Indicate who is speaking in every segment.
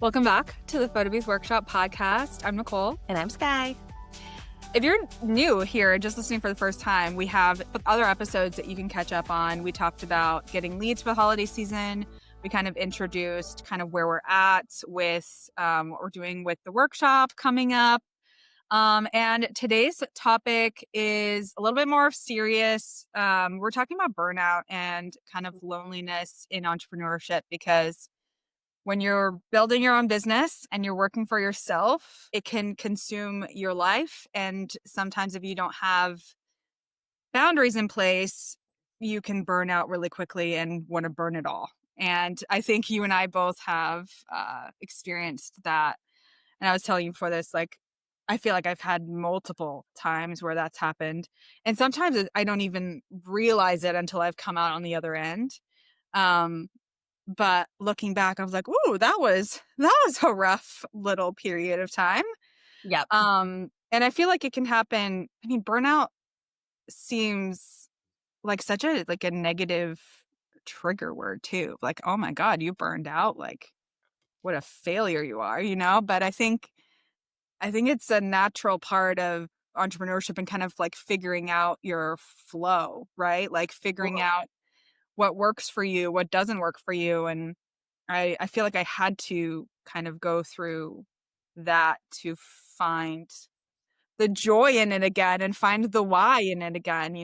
Speaker 1: Welcome back to the Photobooth Workshop podcast. I'm Nicole.
Speaker 2: And I'm Sky.
Speaker 1: If you're new here, just listening for the first time, we have other episodes that you can catch up on. We talked about getting leads for the holiday season. We kind of introduced kind of where we're at with what we're doing with the workshop coming up. And today's topic is a little bit more serious. We're talking about burnout and kind of loneliness in entrepreneurship, because when you're building your own business and you're working for yourself, it can consume your life. And sometimes if you don't have boundaries in place, you can burn out really quickly and want to burn it all. And I think you and I both have experienced that. And I was telling you before this, like, I feel like I've had multiple times where that's happened. And sometimes I don't even realize it until I've come out on the other end. But looking back, I was like, ooh, that was a rough little period of time.
Speaker 2: Yep.
Speaker 1: And I feel like it can happen. I mean, burnout seems like such a negative trigger word too. Like, oh my God, you burned out. Like, what a failure you are, But I think it's a natural part of entrepreneurship and kind of like figuring out your flow, right? Like figuring out what works for you, what doesn't work for you. And I feel like I had to kind of go through that to find the joy in it again and find the why in it again,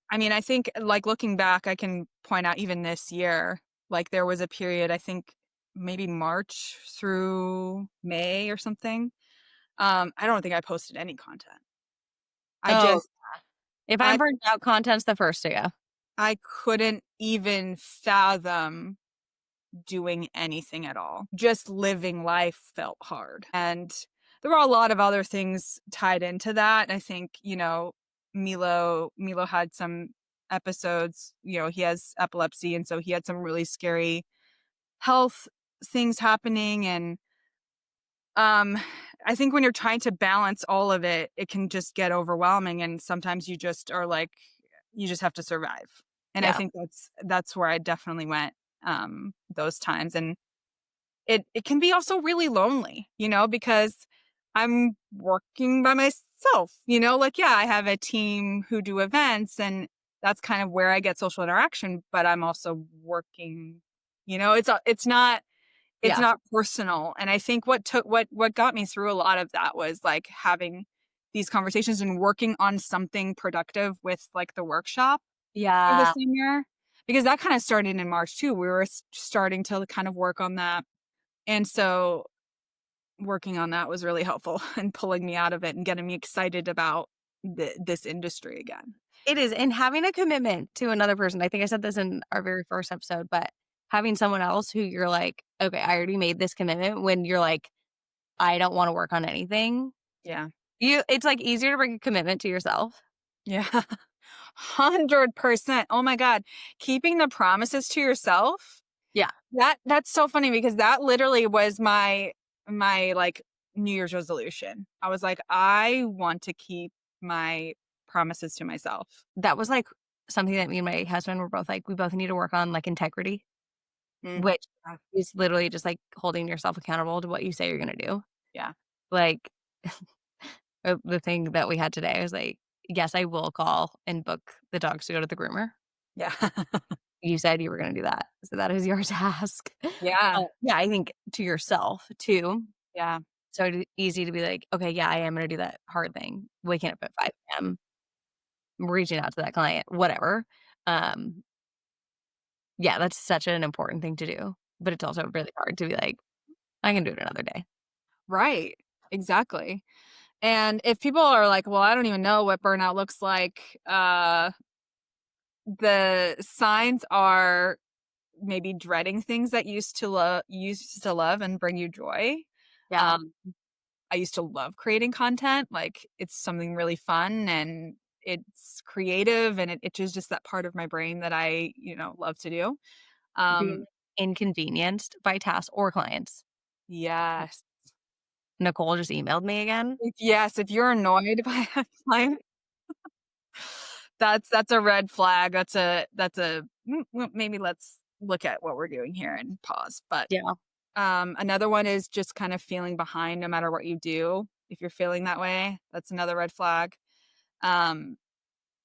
Speaker 1: I mean, I think like looking back, I can point out even this year, like there was a period, I think maybe March through May or something. I don't think I posted any content.
Speaker 2: If
Speaker 1: I
Speaker 2: I'm burnt out, content's the first to go.
Speaker 1: I couldn't even fathom doing anything at all. Just living life felt hard. And there were a lot of other things tied into that. I think, Milo had some episodes, he has epilepsy. And so he had some really scary health things happening. And I think when you're trying to balance all of it, it can just get overwhelming. And sometimes you just are like, you just have to survive. And I think that's where I definitely went those times. And it can be also really lonely, because I'm working by myself, like, yeah, I have a team who do events and that's kind of where I get social interaction, but I'm also working, it's not personal. And I think what got me through a lot of that was like having these conversations and working on something productive with like the workshop for the summer, because that kind of started in March too. We were starting to kind of work on that. And so working on that was really helpful and pulling me out of it and getting me excited about this industry again.
Speaker 2: It is. And having a commitment to another person. I think I said this in our very first episode, but having someone else who you're like, okay, I already made this commitment, when you're like, I don't want to work on anything.
Speaker 1: Yeah.
Speaker 2: It's like easier to bring a commitment to yourself.
Speaker 1: Yeah. 100%. Oh my God. Keeping the promises to yourself.
Speaker 2: Yeah.
Speaker 1: That's so funny, because that literally was my like New Year's resolution. I was like, I want to keep my promises to myself.
Speaker 2: That was like something that me and my husband were both like, we both need to work on, like integrity, which is literally just like holding yourself accountable to what you say you're going to do.
Speaker 1: Yeah.
Speaker 2: Like the thing that we had today, I was like, yes, I will call and book the dogs to go to the groomer.
Speaker 1: Yeah.
Speaker 2: You said you were going to do that. So that is your task.
Speaker 1: Yeah.
Speaker 2: Yeah, I think to yourself too.
Speaker 1: Yeah.
Speaker 2: So it's easy to be like, okay, yeah, I am going to do that hard thing. Waking up at 5 a.m., reaching out to that client, whatever. Yeah, that's such an important thing to do. But it's also really hard to be like, I can do it another day.
Speaker 1: Right. Exactly. And if people are like, well, I don't even know what burnout looks like, the signs are maybe dreading things that you used to love and bring you joy.
Speaker 2: Yeah.
Speaker 1: I used to love creating content. Like, it's something really fun and it's creative, and it just that part of my brain that I, love to do.
Speaker 2: Being inconvenienced by tasks or clients.
Speaker 1: Yes.
Speaker 2: Nicole just emailed me again.
Speaker 1: Yes, if you're annoyed by a client, that's a red flag. Maybe let's look at what we're doing here and pause. But
Speaker 2: Yeah.
Speaker 1: Another one is just kind of feeling behind no matter what you do. If you're feeling that way, that's another red flag. Um,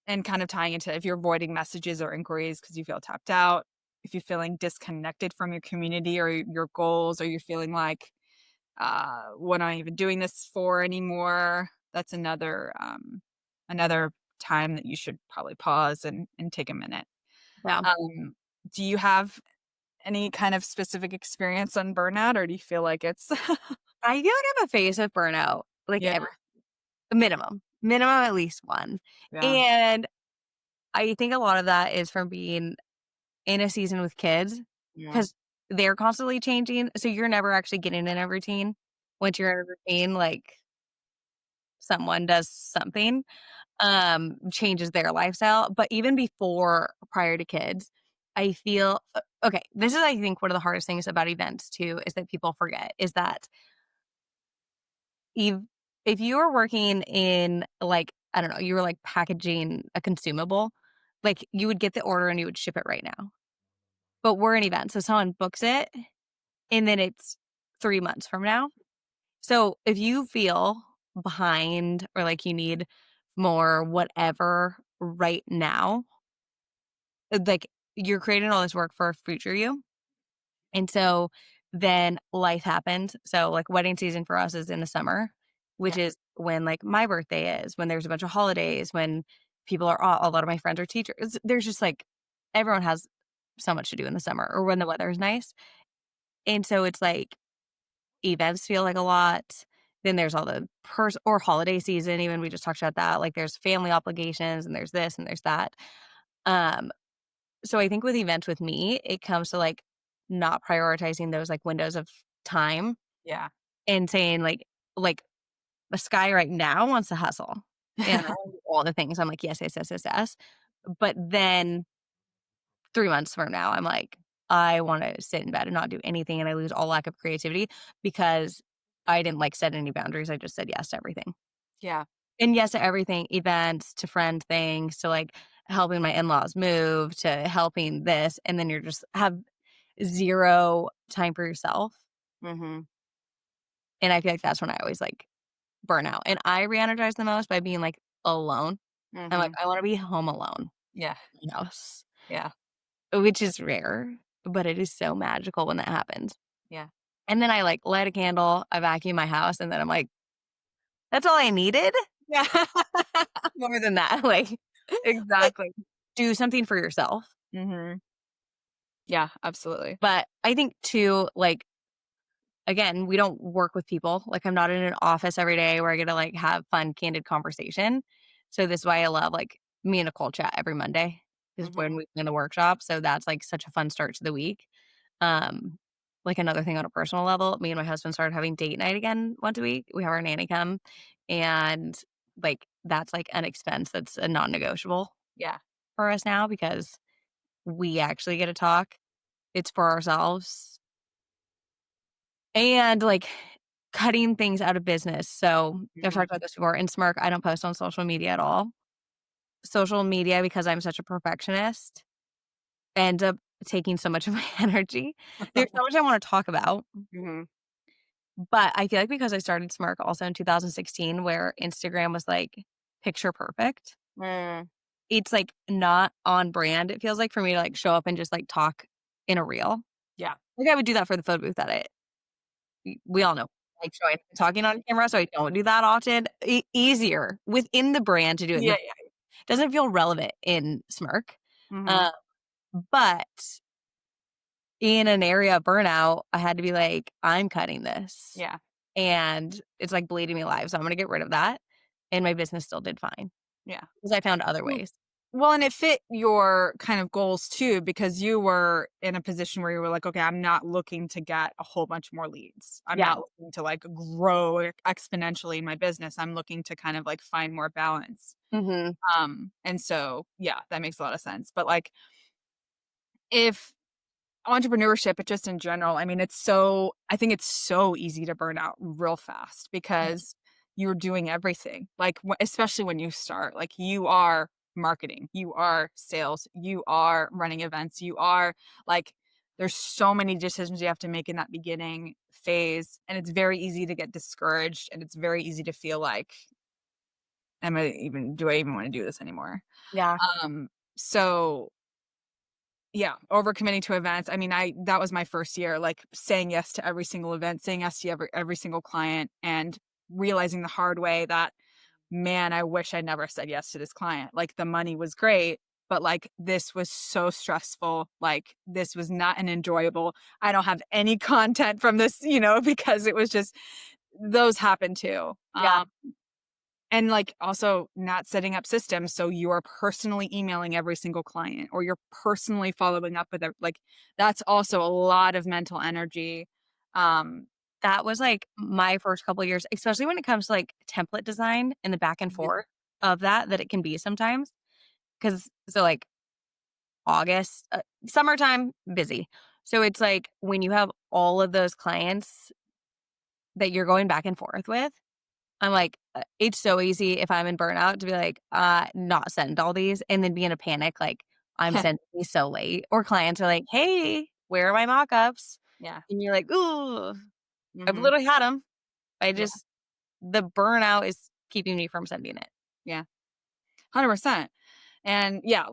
Speaker 1: and kind of tying into if you're avoiding messages or inquiries because you feel tapped out, if you're feeling disconnected from your community or your goals, or you're feeling like, what am I even doing this for anymore? That's another time that you should probably pause and take a minute.
Speaker 2: Yeah.
Speaker 1: Um, do you have any kind of specific experience on burnout, or do you feel like it's
Speaker 2: I feel like I have a phase of burnout, like
Speaker 1: Yeah,
Speaker 2: every minimum at least one.
Speaker 1: yeah,
Speaker 2: And I think a lot of that is from being in a season with kids
Speaker 1: yeah.
Speaker 2: because they're constantly changing. So you're never actually getting in a routine. Once you're in a routine, like someone does something, changes their lifestyle. But even before, prior to kids, I feel okay. This is, I think, one of the hardest things about events too is that people forget is that if if you are working in like I don't know, you were like packaging a consumable, like you would get the order and you would ship it right now. But we're an event, so someone books it and then it's 3 months from now. So if you feel behind or like you need more whatever right now, like you're creating all this work for future you. And so then life happens. So like wedding season for us is in the summer, which
Speaker 1: Yeah.
Speaker 2: is when like my birthday is, when there's a bunch of holidays, when people are a lot of my friends are teachers. There's just like everyone has so much to do in the summer or when the weather is nice. And so it's like events feel like a lot. Then there's all the or holiday season, even we just talked about that. Like there's family obligations and there's this and there's that. Um, so I think with events with me, it comes to like not prioritizing those like windows of time
Speaker 1: Yeah.
Speaker 2: and saying like the sky right now wants to hustle. And I wanna do all the things. I'm like, yes, yes, yes, yes, yes. But then 3 months from now, I'm like, I want to sit in bed and not do anything and I lose all lack of creativity because I didn't like set any boundaries. I just said yes to everything.
Speaker 1: Yeah.
Speaker 2: And yes to everything, events, to friend things, to like helping my in-laws move, to helping this. And then you're just have 0 time for yourself.
Speaker 1: Mhm.
Speaker 2: And I feel like that's when I always like burn out. And I re-energize the most by being like alone. I'm like,
Speaker 1: Mhm.
Speaker 2: I want to be home alone
Speaker 1: Yeah.
Speaker 2: in the house,
Speaker 1: Yeah.
Speaker 2: which is rare, but it is so magical when that happens.
Speaker 1: Yeah.
Speaker 2: And then I like light a candle, I vacuum my house, and then I'm like, that's all I needed?
Speaker 1: Yeah.
Speaker 2: More than that, like, but
Speaker 1: Exactly.
Speaker 2: do something for yourself.
Speaker 1: Mhm. Yeah, absolutely.
Speaker 2: But I think too, like, again, we don't work with people. Like, I'm not in an office every day where I get to like have fun, candid conversation. So this is why I love like me and Nicole chat every Monday is when
Speaker 1: Mhm.
Speaker 2: we in the workshop. So that's like such a fun start to the week. Um, like another thing on a personal level, me and my husband started having date night again once a week. We have our nanny come and like that's like an expense that's a non-negotiable
Speaker 1: Yeah.
Speaker 2: for us now because we actually get to talk. It's for ourselves and like cutting things out of business. So I've
Speaker 1: Mhm.
Speaker 2: talked about this before. In Smirk, I don't post on social media at all. Social media, because I'm such a perfectionist, ends up taking so much of my energy. There's so much I want to talk about.
Speaker 1: Mhm.
Speaker 2: But I feel like because I started Smirk also in 2016, where Instagram was like picture perfect,
Speaker 1: Mm.
Speaker 2: it's like not on brand. It feels like for me to like show up and just like talk in a reel.
Speaker 1: Yeah.
Speaker 2: Like I would do that for the photo booth that we all know, like showing talking on camera. So I don't do that often. Easier within the brand to do it.
Speaker 1: Yeah, yeah.
Speaker 2: Doesn't feel relevant in Smirk.
Speaker 1: Mhm.
Speaker 2: Uh, but in an area of burnout, I had to be like, I'm cutting this.
Speaker 1: Yeah.
Speaker 2: And it's, like, bleeding me alive, so I'm gonna get rid of that, and my business still did fine
Speaker 1: Yeah.
Speaker 2: because I found other
Speaker 1: Well
Speaker 2: ways.
Speaker 1: well, and it fit your kind of goals too, because you were in a position where you were like, "Okay, I'm not looking to get a whole bunch more leads. I'm
Speaker 2: Yeah.
Speaker 1: not looking to, like, grow exponentially in my business. I'm looking to kind of, like, find more balance."
Speaker 2: Mhm.
Speaker 1: And so, yeah, that makes a lot of sense. But, like, if entrepreneurship, but just in general, I mean, I think it's so easy to burn out real fast because you're doing everything. Like, especially when you start, like, you are marketing, you are sales, you are running events, you are like there's so many decisions you have to make in that beginning phase, and it's very easy to get discouraged, and it's very easy to feel like, do I even want to do this anymore?
Speaker 2: Yeah.
Speaker 1: Um, so yeah, overcommitting to events. I mean, that was my first year, like saying yes to every single event, saying yes to every single client, and realizing the hard way that, man, I wish I never said yes to this client. Like the money was great, but like this was so stressful. Like this was not an enjoyable. I don't have any content from this, because it was just, those happen too.
Speaker 2: Yeah.
Speaker 1: And like also not setting up systems. So you are personally emailing every single client, or you're personally following up with it. Like that's also a lot of mental energy. Um,
Speaker 2: That was, like, my first couple of years, especially when it comes to, like, template design and the back and
Speaker 1: yeah.
Speaker 2: forth of that it can be sometimes. Because like, August, summertime, busy. So it's like when you have all of those clients that you're going back and forth with, I'm like, it's so easy if I'm in burnout to be like, not send all these and then be in a panic, like, I'm sending these so late. Or clients are like, hey, where are my mock-ups?
Speaker 1: Yeah.
Speaker 2: And you're like, ooh, I've
Speaker 1: Hmm.
Speaker 2: literally had them. I
Speaker 1: Yeah.
Speaker 2: just, the burnout is keeping me from sending it.
Speaker 1: Yeah. 100%. And yeah,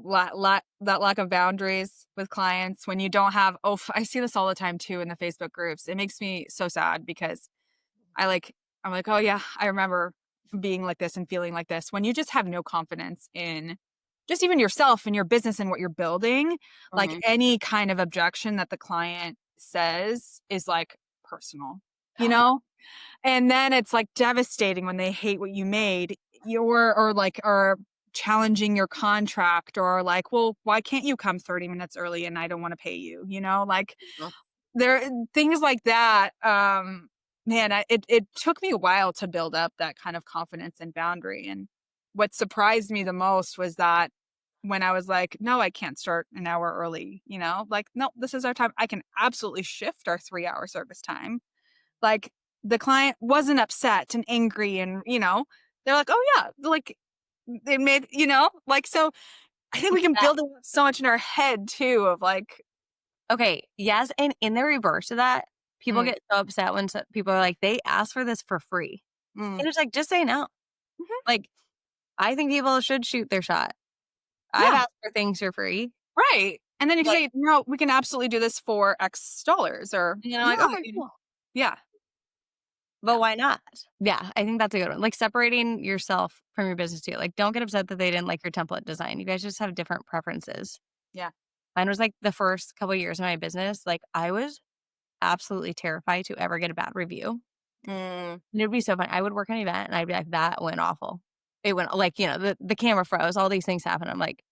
Speaker 1: that lack of boundaries with clients when you don't have, I see this all the time too in the Facebook groups. It makes me so sad because I'm like, oh yeah, I remember being like this and feeling like this when you just have no confidence in just even yourself and your business and what you're building. Like
Speaker 2: Mhm.
Speaker 1: any kind of objection that the client says is like personal, you know? And then it's like devastating when they hate what you made, or like are challenging your contract, or like, well, why can't you come 30 minutes early and I don't want to pay you, like
Speaker 2: Mhm.
Speaker 1: there things like that. Man, it took me a while to build up that kind of confidence and boundary. And what surprised me the most was that when I was like, no, I can't start an hour early, like, no, this is our time. I can absolutely shift our 3-hour service time. Like the client wasn't upset and angry, and they're like, oh yeah, like they made, like, so I think we can
Speaker 2: Yeah.
Speaker 1: build it so much in our head too of like,
Speaker 2: Okay. Yes. And in the reverse of that, people
Speaker 1: mm,
Speaker 2: get so upset when people are like, they ask for this for free.
Speaker 1: mm,
Speaker 2: And it's like, just say no.
Speaker 1: mhm,
Speaker 2: Like, I think people should shoot their shot. I've
Speaker 1: yeah,
Speaker 2: asked for things for free.
Speaker 1: right. And then you can
Speaker 2: Like,
Speaker 1: say, no, we can absolutely do this for X dollars, or
Speaker 2: like,
Speaker 1: yeah,
Speaker 2: okay, cool.
Speaker 1: yeah,
Speaker 2: But
Speaker 1: yeah,
Speaker 2: why not? Yeah, I think that's a good one. Like separating yourself from your business too. Like, don't get upset that they didn't like your template design. You guys just have different preferences.
Speaker 1: yeah.
Speaker 2: Mine was like the first couple of years of my business. Like, I was absolutely terrified to ever get a bad review.
Speaker 1: Mm,
Speaker 2: And it would be so fun. I would work an event and I'd be like, that went awful. It went like, the camera froze, all these things happen. I'm like,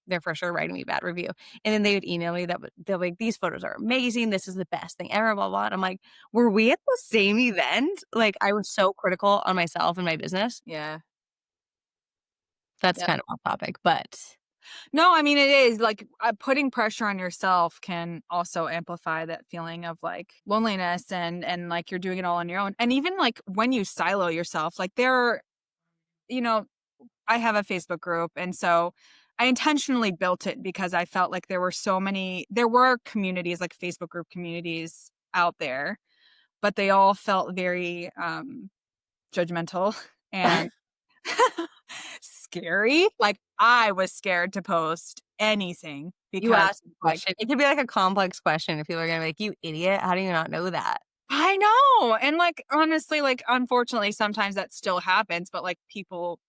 Speaker 2: they're for sure writing me a bad review. And then they would email me they'll be like, these photos are amazing. This is the best thing ever, blah, blah. And I'm like, were we at the same event? Like, I was so critical on myself and my business.
Speaker 1: yeah.
Speaker 2: That's
Speaker 1: Yeah.
Speaker 2: kind of off topic, but
Speaker 1: No, I mean, it is like putting pressure on yourself can also amplify that feeling of like loneliness, and like you're doing it all on your own. And even like when you silo yourself, like you know, I have a Facebook group, and so I intentionally built it because I felt like there were communities, like Facebook group communities out there, but they all felt very judgmental and scary. Like I was scared to post anything
Speaker 2: you
Speaker 1: because
Speaker 2: asked a
Speaker 1: like,
Speaker 2: question. It could be like a complex question if people are gonna be like, you idiot, how do you not know that?
Speaker 1: I know. And like honestly, like unfortunately sometimes that still happens, but like people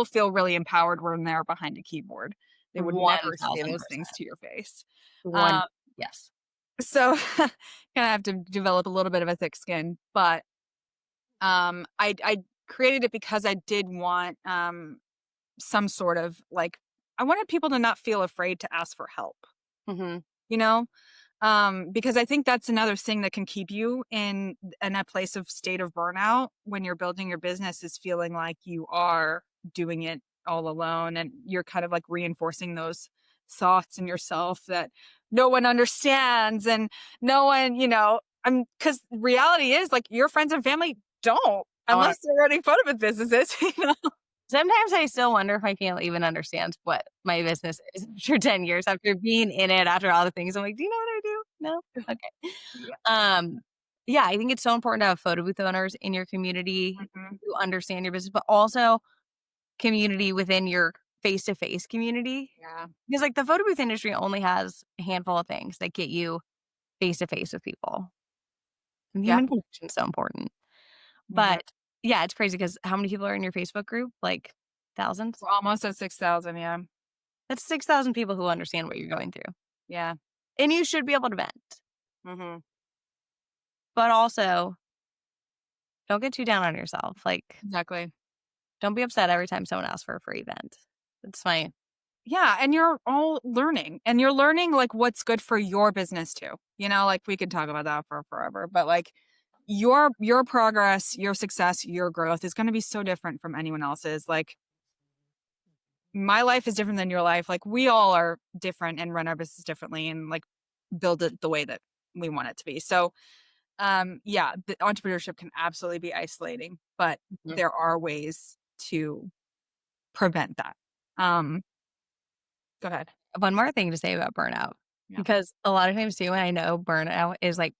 Speaker 1: feel really empowered when they're behind a keyboard. They would never say those
Speaker 2: 1000%.
Speaker 1: things to your face.
Speaker 2: One
Speaker 1: Um
Speaker 2: yes.
Speaker 1: so kind of have to develop a little bit of a thick skin, but I created it because I did want some sort of like, I wanted people to not feel afraid to ask for help,
Speaker 2: Mhm.
Speaker 1: you know? Because I think that's another thing that can keep you in a place of state of burnout when you're building your business, is feeling like you are doing it all alone, and you're kind of like reinforcing those thoughts in yourself that no one understands, and no one, because reality is like your friends and family don't,
Speaker 2: Oh,
Speaker 1: unless they're running photo businesses,
Speaker 2: sometimes I still wonder if my family even understands what my business is after 10 years, after being in it, after all the things. I'm like, "Do you know what I do?" No? Okay.
Speaker 1: Yeah.
Speaker 2: Um, yeah, I think it's so important to have photo booth owners in your community
Speaker 1: Mhm.
Speaker 2: who understand your business, but also community within your face-to-face community.
Speaker 1: Yeah.
Speaker 2: Because, like, the photo booth industry only has a handful of things that get you face-to-face with people. And
Speaker 1: Yeah.
Speaker 2: human connection is so important.
Speaker 1: Mhm.
Speaker 2: But, yeah, it's crazy because how many people are in your Facebook group? Like, thousands?
Speaker 1: We're almost at 6,000, yeah.
Speaker 2: That's 6,000 people who understand what you're going through.
Speaker 1: Yeah.
Speaker 2: And you should be able to vent.
Speaker 1: Mhm.
Speaker 2: But also, don't get too down on yourself. Like,
Speaker 1: Exactly.
Speaker 2: don't be upset every time someone asks for a free vent. It's fine.
Speaker 1: Yeah, and you're all learning, and you're learning, like, what's good for your business too. Like, we could talk about that for forever, but, like, your progress, your success, your growth is gonna be so different from anyone else's. Like, my life is different than your life. Like, we all are different and run our business differently and, like, build it the way that we want it to be. So, yeah, the entrepreneurship can absolutely be isolating, but
Speaker 2: Mhm.
Speaker 1: there are ways to prevent that. Um, go ahead.
Speaker 2: One more thing to say about burnout,
Speaker 1: Yeah.
Speaker 2: because a lot of times too, I know burnout is like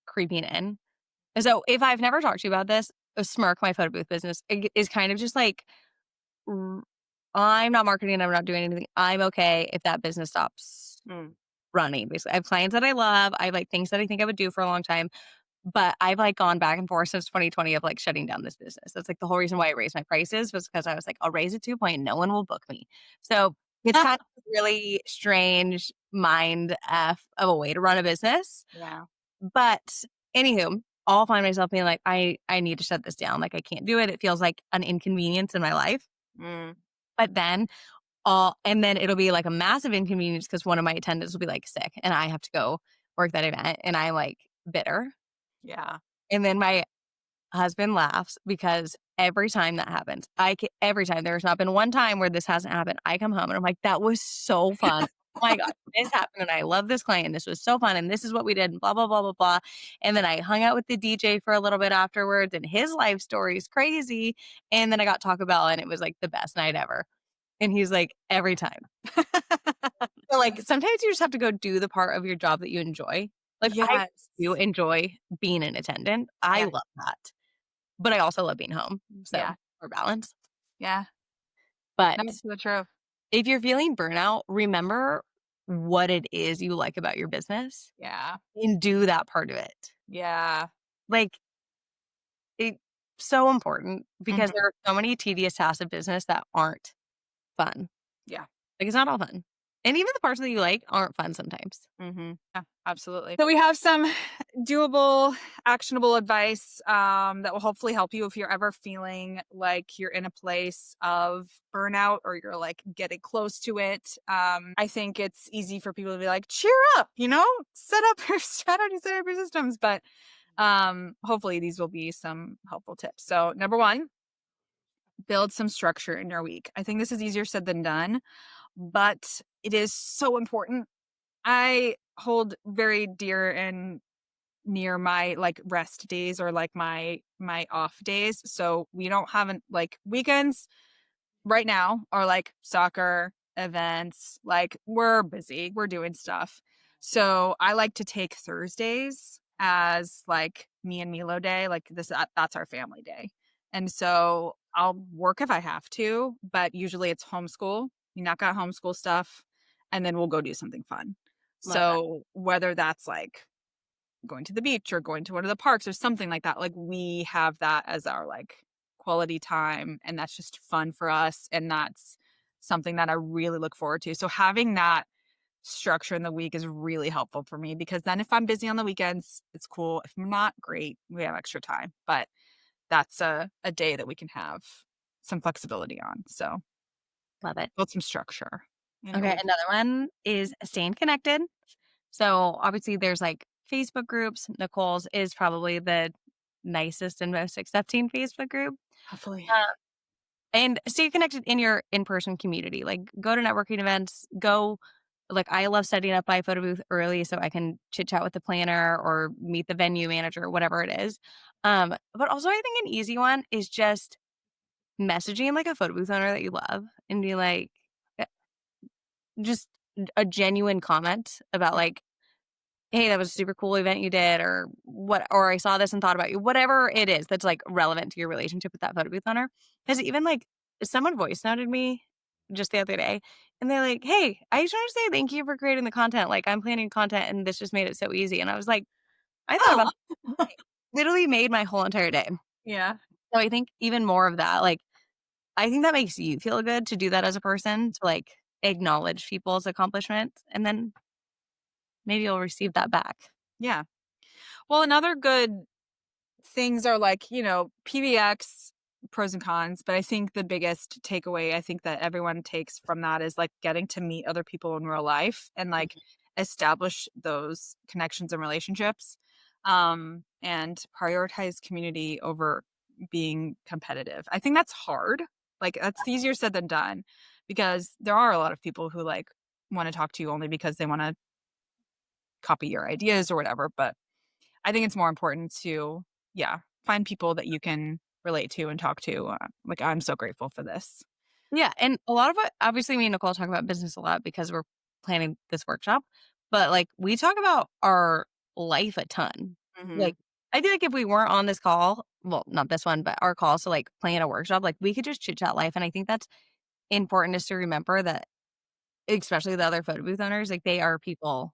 Speaker 2: creeping in. And so if I've never talked to you about this, a smirk, my photo booth business is kind of just like, r- I'm not marketing, I'm not doing anything. I'm okay if that business stops
Speaker 1: Mm.
Speaker 2: running. Basically, I have clients that I love. I have like things that I think I would do for a long time. But I've, like, gone back and forth since 2020 of, like, shutting down this business. That's, like, the whole reason why I raised my prices was because I was like, "I'll raise it to a point, no one will book me." So, it's kind of a really strange mind F of a way to run a business.
Speaker 1: Yeah.
Speaker 2: But, anywho, I'll find myself being like, "I need to shut this down, like, I can't do it. It feels like an inconvenience in my life."
Speaker 1: Mm.
Speaker 2: But then and then it'll be, like, a massive inconvenience because one of my attendants will be, like, sick, and I have to go work that event, and I'm, like, bitter.
Speaker 1: Yeah.
Speaker 2: And then my husband laughs because every time that happens, every time there's not been one time where this hasn't happened. I come home and I'm like, that was so fun. Oh my God, this happened and I love this client. This was so fun. And this is what we did and blah, blah, blah, blah, blah. And then I hung out with the DJ for a little bit afterwards and his life story is crazy. And then I got Taco Bell and it was like the best night ever. And he's like, every time. So like sometimes you just have to go do the part of your job that you enjoy. Like I
Speaker 1: Yes.
Speaker 2: do enjoy being an attendant. I
Speaker 1: Yeah.
Speaker 2: love that. But I also love being home, so
Speaker 1: Yeah.
Speaker 2: for balance.
Speaker 1: Yeah.
Speaker 2: But
Speaker 1: That's so true.
Speaker 2: if you're feeling burnout, remember what it is you like about your business
Speaker 1: Yeah.
Speaker 2: and do that part of it.
Speaker 1: Yeah.
Speaker 2: Like, it's so important because
Speaker 1: Mhm.
Speaker 2: there are so many tedious tasks of business that aren't fun.
Speaker 1: Yeah.
Speaker 2: Like, it's not all fun. And even the parts that you like aren't fun sometimes.
Speaker 1: Mhm. Yeah, absolutely. So we have some doable, actionable advice that will hopefully help you if you're ever feeling like you're in a place of burnout or you're like getting close to it. I think it's easy for people to be like, cheer up, set up your strategy, set up your systems. But hopefully these will be some helpful tips. So number one, build some structure in your week. I think this is easier said than done, but it is so important. I hold very dear and near my like rest days or like my off days. So we don't have like weekends right now are like soccer events. Like we're busy, we're doing stuff. So I like to take Thursdays as like me and Milo day. Like that's our family day. And so I'll work if I have to, but usually it's homeschool. You knock out homeschool stuff and then we'll go do something fun.
Speaker 2: Love that.
Speaker 1: So whether that's like going to the beach or going to one of the parks or something like that. Like we have that as our like quality time and that's just fun for us and that's something that I really look forward to. So having that structure in the week is really helpful for me because then if I'm busy on the weekends, it's cool. If I'm not, great. We have extra time. But that's a day that we can have some flexibility on. So
Speaker 2: Love it.
Speaker 1: build some structure in your
Speaker 2: Okay,
Speaker 1: week.
Speaker 2: another one is staying connected. So, obviously, there's, like, Facebook groups. Nicole's is probably the nicest and most accepting Facebook group.
Speaker 1: Hopefully.
Speaker 2: And stay connected in your in-person community. Like, go to networking events. I love setting up my photo booth early so I can chit chat with the planner or meet the venue manager, whatever it is. But also, I think an easy one is just messaging like a photo booth owner that you love and be like, just a genuine comment about like hey, that was a super cool event you did, or what, or I saw this and thought about you, whatever it is that's like relevant to your relationship with that photo booth owner. Because even like someone voice noted me just the other day and they're like, hey, I just want to say thank you for creating the content. Like, I'm planning content and this just made it so easy. And I was like, I thought about
Speaker 1: Oh,
Speaker 2: it, literally made my whole entire day.
Speaker 1: yeah.
Speaker 2: So I think even more of that, like, I think that makes you feel good to do that as a person, to like acknowledge people's accomplishments, and then maybe you'll receive that back.
Speaker 1: Yeah. Well, another good things are like, PBX pros and cons, but I think the biggest takeaway I think that everyone takes from that is like getting to meet other people in real life and like establish those connections and relationships, and prioritize community over being competitive. I think that's hard. Like that's easier said than done because there are a lot of people who like want to talk to you only because they want to copy your ideas or whatever, but I think it's more important to, yeah, find people that you can relate to and talk to. Like, I'm so grateful for this.
Speaker 2: Yeah, and a lot of it, obviously, me and Nicole talk about business a lot because we're planning this workshop, but, like, we talk about our life a ton.
Speaker 1: Hmm.
Speaker 2: Like, I feel like if we weren't on this call, well, not this one, but our calls to, like, plan a workshop, like, we could just chit chat life, and I think that's important just to remember that, especially the other photo booth owners, like, they are people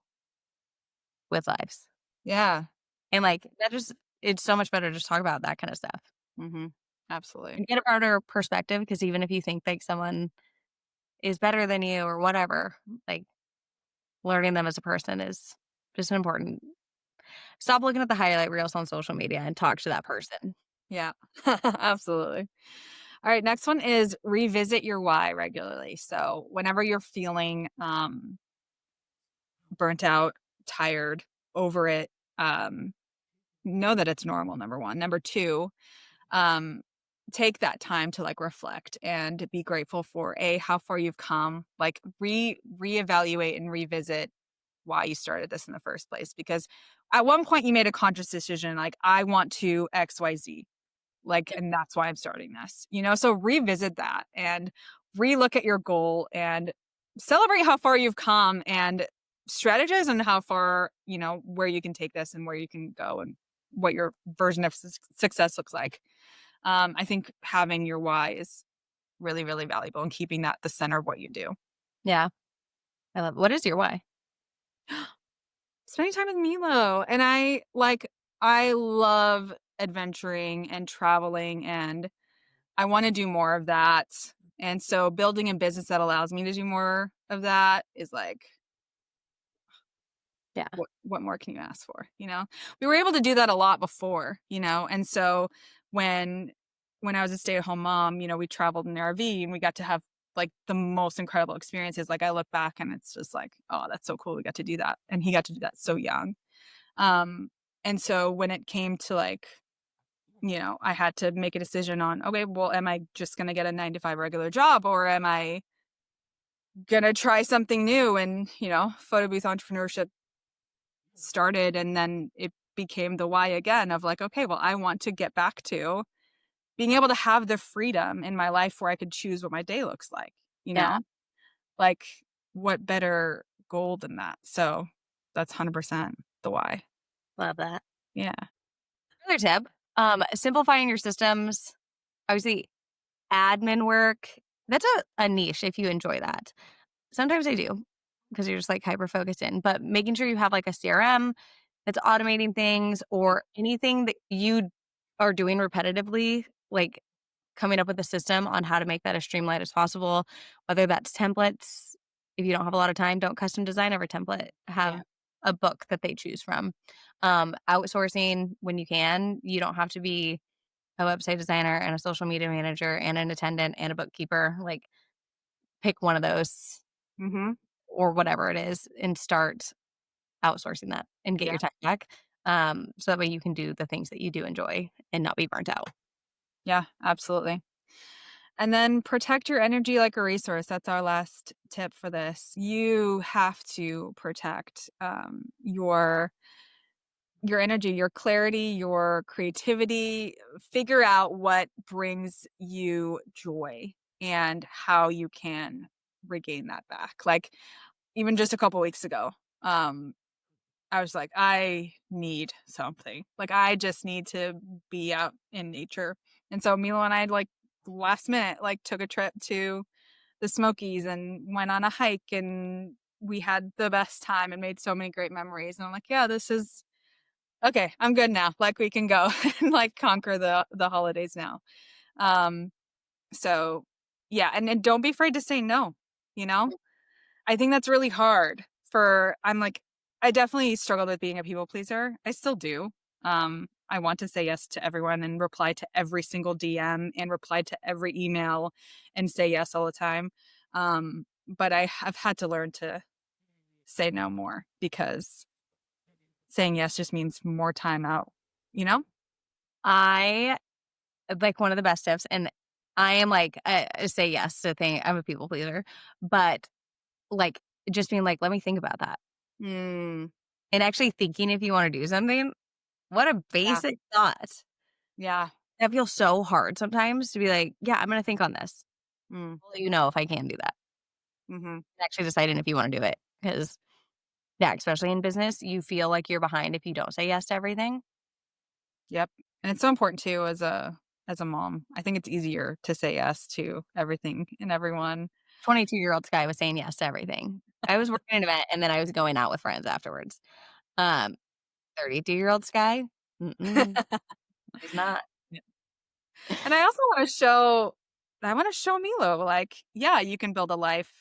Speaker 2: with lives,
Speaker 1: Yeah.
Speaker 2: and, like, that just it's so much better to just talk about that kinda stuff
Speaker 1: Hmm. Absolutely.
Speaker 2: and get a broader perspective. Because even if you think, like, someone is better than you or whatever, like, learning them as a person is just important. Stop looking at the highlight reels on social media and talk to that person.
Speaker 1: Yeah. Absolutely. All right. Next one is revisit your why regularly. So, whenever you're feeling burnt out, tired, over it, um, know that it's normal, number one. Number two, um, take that time to like reflect and be grateful for how far you've come, like reevaluate and revisit why you started this in the first place, because at one point you made a conscious decision like I want to XYZ, like,
Speaker 2: Yep.
Speaker 1: and that's why I'm starting this, so revisit that and relook at your goal and celebrate how far you've come and strategize on how far, where you can take this and where you can go and what your version of success looks like. I think having your why is really, really valuable and keeping that the center of what you do.
Speaker 2: Yeah, I love what is your why?
Speaker 1: Spending time with Milo. And I love adventuring and traveling, and I want to do more of that. And so building a business that allows me to do more of that is like,
Speaker 2: Yeah,
Speaker 1: what more can you ask for? We were able to do that a lot before, and so when I was a stay-at-home mom, we traveled in the RV and we got to have like the most incredible experiences. Like I look back and it's just like, oh, that's so cool. We got to do that. And he got to do that so young. Um, and so when it came to like, I had to make a decision on, okay, well, am I just gonna get a 9 to 5 regular job or am I gonna try something new? And, photo booth entrepreneurship started and then it became the why again of like, okay, well, I want to get back to being able to have the freedom in my life where I could choose what my day looks like, you
Speaker 2: yeah,
Speaker 1: know? Like what better goal than that? So that's 100% the why.
Speaker 2: love that.
Speaker 1: Yeah.
Speaker 2: Another tip, simplifying your systems. Obviously, admin work, that's a niche if you enjoy that. Sometimes I do because you're just like hyper focused in, but making sure you have like a CRM that's automating things or anything that you are doing repetitively, like coming up with a system on how to make that as streamlined as possible, whether that's templates. If you don't have a lot of time, don't custom design every template. Have
Speaker 1: Yeah.
Speaker 2: a book that they choose from. Outsourcing when you can. You don't have to be a website designer and a social media manager and an attendant and a bookkeeper. Like pick one of those
Speaker 1: Mhm.
Speaker 2: or whatever it is and start outsourcing that and get
Speaker 1: Yeah.
Speaker 2: your tech back. So that way you can do the things that you do enjoy and not be burnt out.
Speaker 1: Yeah, absolutely. And then protect your energy like a resource. That's our last tip for this. You have to protect your energy, your clarity, your creativity. Figure out what brings you joy and how you can regain that back. Like even just a couple weeks ago, um, I was like, I need something. Like, I just need to be out in nature. And so Milo and I like last minute, like took a trip to the Smokies and went on a hike, and we had the best time and made so many great memories. And I'm like, yeah, this is okay. I'm good now. Like we can go and like conquer the holidays now. Um, so yeah, and don't be afraid to say no, you know? I think that's really hard for I'm like I definitely struggled with being a people pleaser. I still do. I want to say yes to everyone and reply to every single DM and reply to every email and say yes all the time. But I have had to learn to say no more because saying yes just means more time out, you know?
Speaker 2: I like one of the best tips, and I am like, I say yes to thing. I'm a people pleaser, but like just being like, let me think about that.
Speaker 1: Mm,
Speaker 2: And actually thinking if you want to do something, what a
Speaker 1: yeah.
Speaker 2: basic thought.
Speaker 1: Yeah.
Speaker 2: That feels so hard sometimes to be like, yeah, I'm going to think on this.
Speaker 1: Mm,
Speaker 2: I'll let you know if I can do that.
Speaker 1: mhm.
Speaker 2: Actually deciding if you want to do it. Because, yeah, especially in business, you feel like you're behind if you don't say yes to everything.
Speaker 1: Yep. And it's so important too as a mom. I think it's easier to say yes to everything and everyone.
Speaker 2: 22-year-old Sky was saying yes to everything. I was working an event and then I was going out with friends afterwards. Um, 32-year-old Sky, mm-mm, she's not.
Speaker 1: Yeah. And I want to show Milo like, yeah, you can build a life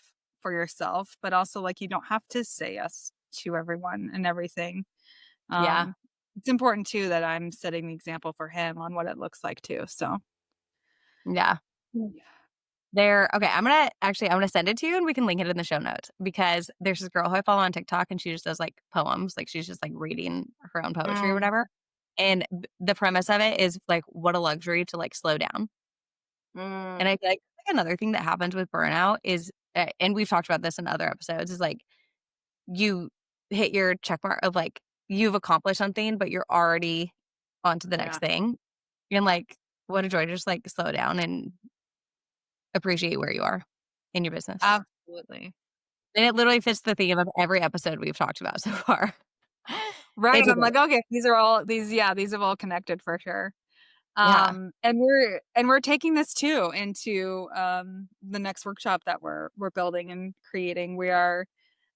Speaker 1: for yourself, but also like you don't have to say yes to everyone and everything.
Speaker 2: Yeah,
Speaker 1: Um it's important too that I'm setting the example for him on what it looks like too. So
Speaker 2: yeah.
Speaker 1: yeah.
Speaker 2: There okay, I'm gonna send it to you and we can link it in the show notes because there's this girl who I follow on TikTok and she just does, like, poems, like, she's just, like, reading her own poetry or
Speaker 1: Mm,
Speaker 2: whatever, and the premise of it is, like, what a luxury to, like, slow down, and
Speaker 1: mm,
Speaker 2: I feel like another thing that happens with burnout is and we've talked about this in other episodes, is, like, you hit your check mark of, like, you've accomplished something, but you're already on to the next
Speaker 1: yeah,
Speaker 2: thing, and, like, what a joy to just, like, slow down and appreciate where you are in your business.
Speaker 1: absolutely.
Speaker 2: And it literally fits the theme of every episode we've talked about so far.
Speaker 1: Right.
Speaker 2: It's a
Speaker 1: I'm
Speaker 2: good
Speaker 1: like, okay, these have all connected for sure.
Speaker 2: yeah,
Speaker 1: And we're taking this too into the next workshop that we're building and creating. We are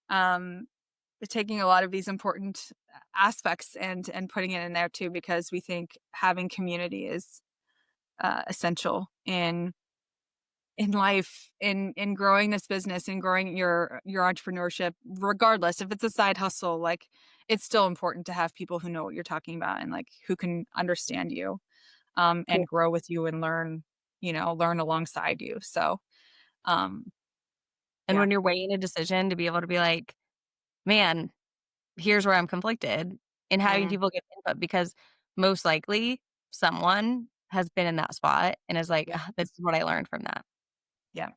Speaker 1: um taking a lot of these important aspects and putting it in there too because we think having community is essential in life, in growing this business and growing your entrepreneurship, regardless if it's a side hustle. Like it's still important to have people who know what you're talking about and like who can understand you and
Speaker 2: cool.
Speaker 1: grow with you and learn alongside you. So um
Speaker 2: And
Speaker 1: yeah.
Speaker 2: when you're weighing a decision to be able to be like, "Man, here's where I'm conflicted," and having
Speaker 1: Mm,
Speaker 2: people give input because most likely someone has been in that spot and is like,
Speaker 1: yeah.
Speaker 2: "Ugh, this is what I learned from that."
Speaker 1: Yeah.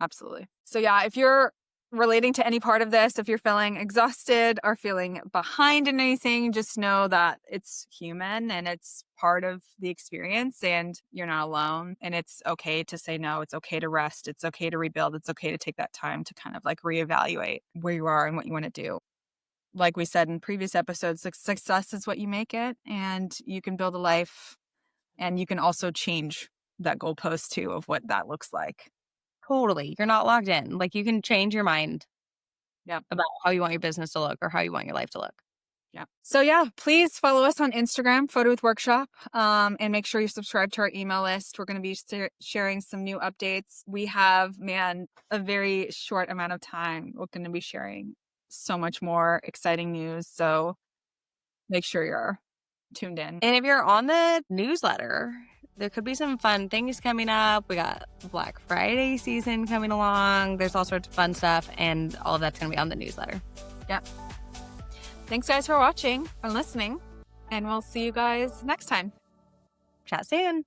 Speaker 1: Absolutely. So yeah, if you're relating to any part of this, if you're feeling exhausted or feeling behind in anything, just know that it's human and it's part of the experience and you're not alone. And it's okay to say no. It's okay to rest. It's okay to rebuild. It's okay to take that time to kind of like reevaluate where you are and what you want to do. Like we said in previous episodes, success is what you make it, and you can build a life and you can also change that goalpost too of what that looks like.
Speaker 2: Totally. You're not locked in. Like, you can change your mind
Speaker 1: Yeah.
Speaker 2: about how you want your business to look or how you want your life to look.
Speaker 1: Yeah. So yeah, please follow us on Instagram, Photobooth Workshop, and make sure you subscribe to our email list. We're going to be sharing some new updates. We have, man, a very short amount of time. We're going to be sharing so much more exciting news. So make sure you're tuned in.
Speaker 2: And if you're on the newsletter, there could be some fun things coming up. We got Black Friday season coming along. There's all sorts of fun stuff, and all of that's going to be on the newsletter.
Speaker 1: Yeah. Thanks, guys, for watching and listening. And we'll see you guys next time.
Speaker 2: Chat soon.